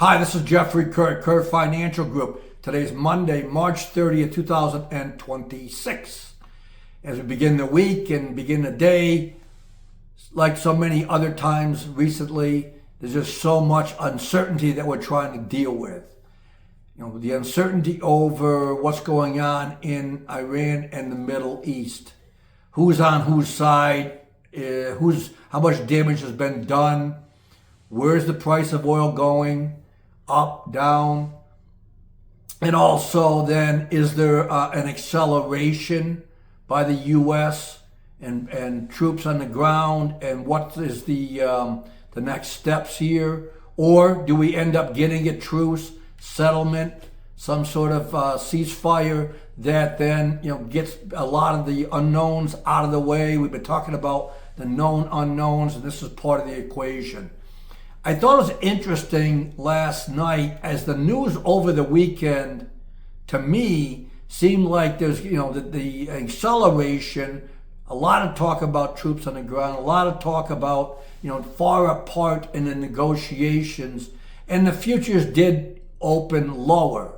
Hi, this is Jeffrey Kerr Financial Group. Today is Monday, March 30th, 2026. As we begin the week and begin the day, like so many other times recently, there's just so much uncertainty that we're trying to deal with. You know, the uncertainty over what's going on in Iran and the Middle East. Who's on whose side? How much damage has been done? Where's the price of oil going? Up, down? And also then, is there an acceleration by the U.S. and troops on the ground? And what is the next steps here? Or do we end up getting a truce, settlement, some sort of ceasefire that then gets a lot of the unknowns out of the way? We've been talking about the known unknowns, and this is part of the equation. I thought it was interesting last night as the news over the weekend, to me, seemed like there's, the acceleration, a lot of talk about troops on the ground, a lot of talk about, far apart in the negotiations, and the futures did open lower,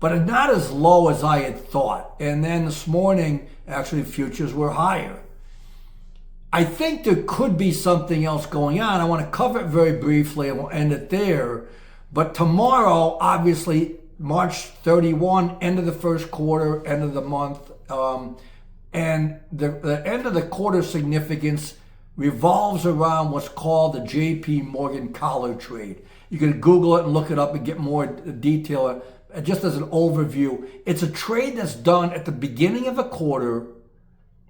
but not as low as I had thought. And then this morning, actually, futures were higher. I think there could be something else going on. I want to cover it very briefly and we'll end it there. But tomorrow, obviously, March 31, end of the first quarter, end of the month. And the end of the quarter significance revolves around what's called the JP Morgan collar trade. You can Google it and look it up and get more detail. Just as an overview, it's a trade that's done at the beginning of a quarter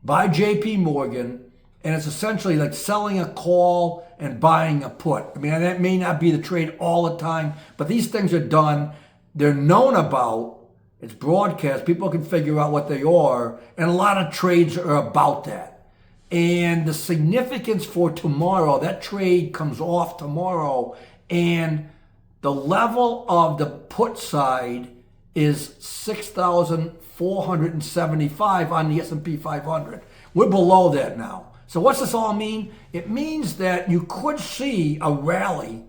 by JP Morgan. And it's essentially like selling a call and buying a put. I mean, that may not be the trade all the time, but these things are done. They're known about. It's broadcast. People can figure out what they are. And a lot of trades are about that. And the significance for tomorrow, that trade comes off tomorrow. And the level of the put side is 6,475 on the S&P 500. We're below that now. So what's this all mean? It means that you could see a rally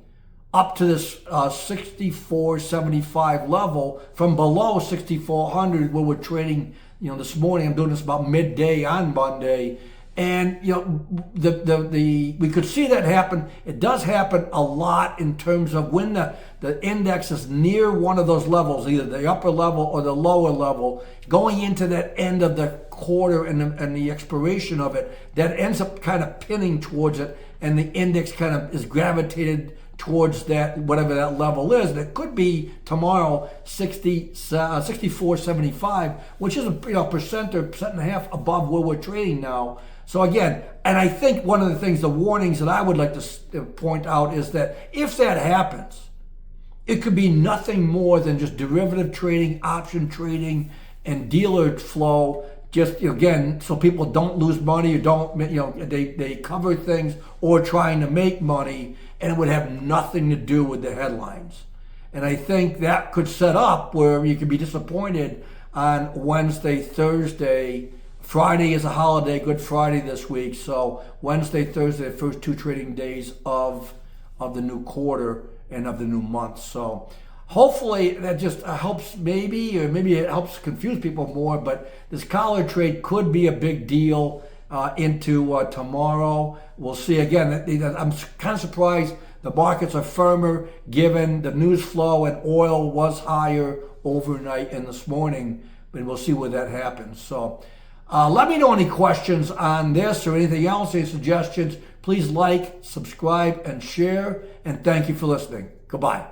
up to this 64.75 level from below 6,400 where we're trading, this morning. I'm doing this about midday on Monday. And, we could see that happen. It does happen a lot in terms of when the index is near one of those levels, either the upper level or the lower level, going into that end of the quarter and the expiration of it, that ends up kind of pinning towards it, and the index kind of is gravitated towards that, whatever that level is. And it could be tomorrow 64.75, which is a percent or percent and a half above where we're trading now. So again, and I think one of the things, the warnings that I would like to point out is that if that happens, it could be nothing more than just derivative trading, option trading, and dealer flow. Just again, so people don't lose money or don't, they cover things or trying to make money, and it would have nothing to do with the headlines. And I think that could set up where you could be disappointed on Wednesday, Thursday. Friday is a holiday, Good Friday this week. So Wednesday, Thursday, the first two trading days of the new quarter and of the new month. So hopefully that just helps maybe it helps confuse people more, but this collar trade could be a big deal into tomorrow. We'll see. Again, I'm kind of surprised the markets are firmer given the news flow, and oil was higher overnight and this morning, but we'll see where that happens. So let me know any questions on this or anything else, any suggestions. Please like, subscribe, and share, and thank you for listening. Goodbye.